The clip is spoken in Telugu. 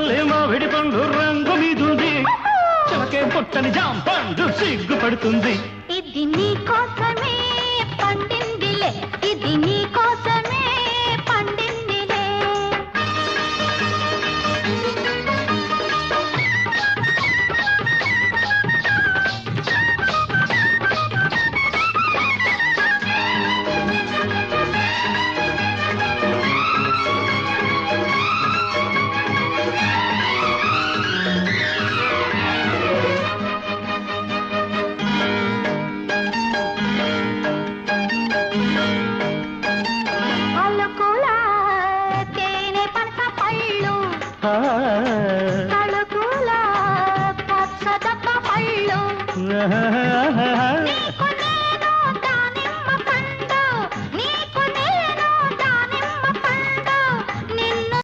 మల్లె మామిడి పండు రంగు మీదుంది చిలకే పుట్టని జాంపండు సిగ్గుపడుతుంది ఇది నీ కోసమే పండిందిలే ఇది నీ కోసమే పండిందిలే ఆ